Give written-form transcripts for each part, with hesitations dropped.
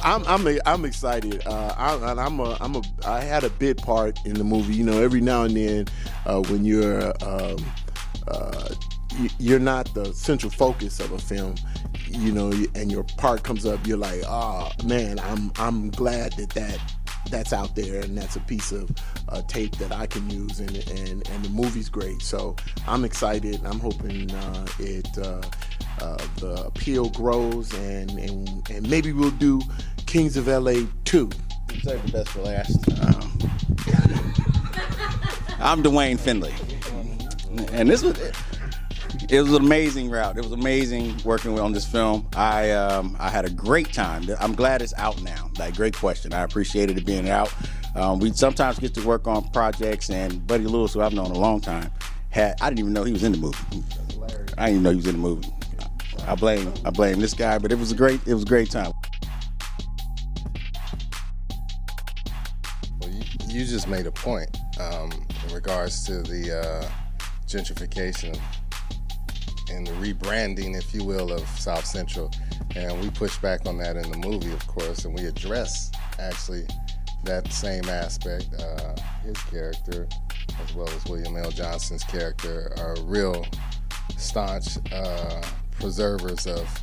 I'm excited. I had a bit part in the movie. You know, every now and then, when uh, you're not the central focus of a film, you know, and your part comes up, you're like, oh man, I'm glad that's out there, and that's a piece of tape that I can use, and the movie's great. So I'm excited. I'm hoping the appeal grows, and maybe we'll do Kings of LA 2. Save the best for last. I'm Duane Finley, and it was an amazing route. It was amazing working on this film. I had a great time. I'm glad it's out now. Like, great question. I appreciated it being out. We sometimes get to work on projects, and Buddy Lewis, who I've known a long time, I didn't even know he was in the movie. I didn't even know he was in the movie. I blame this guy, but it was a great time. Well, you just made a point in regards to the gentrification and the rebranding, if you will, of South Central. And we pushed back on that in the movie, of course, and we address actually that same aspect. His character, as well as William L. Johnson's character, are real staunch preservers of,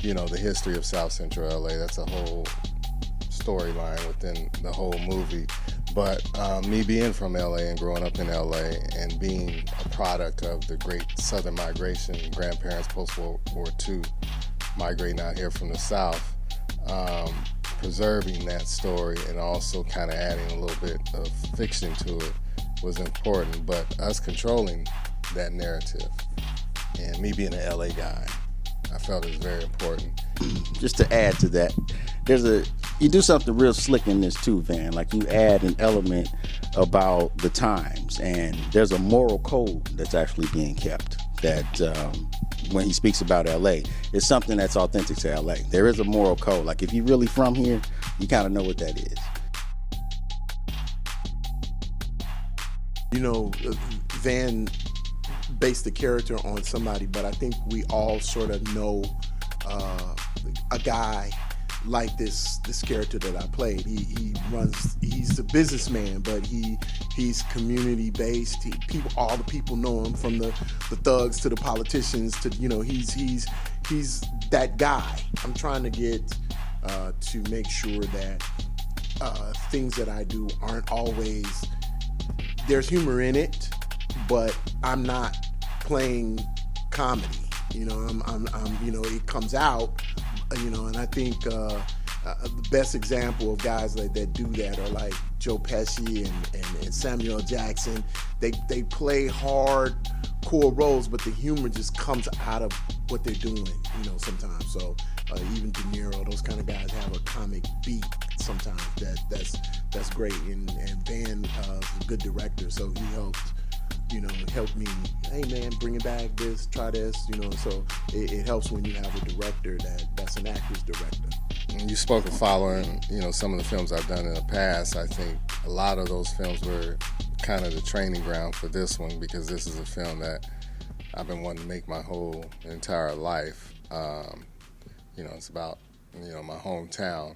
you know, the history of South Central LA. That's a whole storyline within the whole movie. But me being from LA and growing up in LA and being a product of the great Southern migration, grandparents post-World War II migrating out here from the South, preserving that story and also kind of adding a little bit of fiction to it was important. But us controlling that narrative and me being an LA guy, I felt it was very important. Just to add to that, you do something real slick in this too, Van. Like, you add an element about the times, and there's a moral code that's actually being kept. That when he speaks about LA, it's something that's authentic to LA. There is a moral code. Like, if you're really from here, you kind of know what that is. You know, Van based the character on somebody, but I think we all sort of know a guy like this character that I played. He's a businessman, but he's community based. All the people know him, from the thugs to the politicians to, you know, he's that guy. I'm trying to get to make sure that things that I do aren't always, there's humor in it, but I'm not playing comedy. You know, I'm you know, it comes out, you know, and I think the best example of guys that do that are like Joe Pesci and Samuel Jackson. They play hard core roles, but the humor just comes out of what they're doing, you know, sometimes. So even De Niro, those kind of guys have a comic beat sometimes that's great. And Van is a good director, so he helped me, hey man, bring it back, try this, you know. So it helps when you have a director that's an actor's director. You spoke of following, you know, some of the films I've done in the past. I think a lot of those films were kind of the training ground for this one, because this is a film that I've been wanting to make my whole entire life. You know, it's about, you know, my hometown.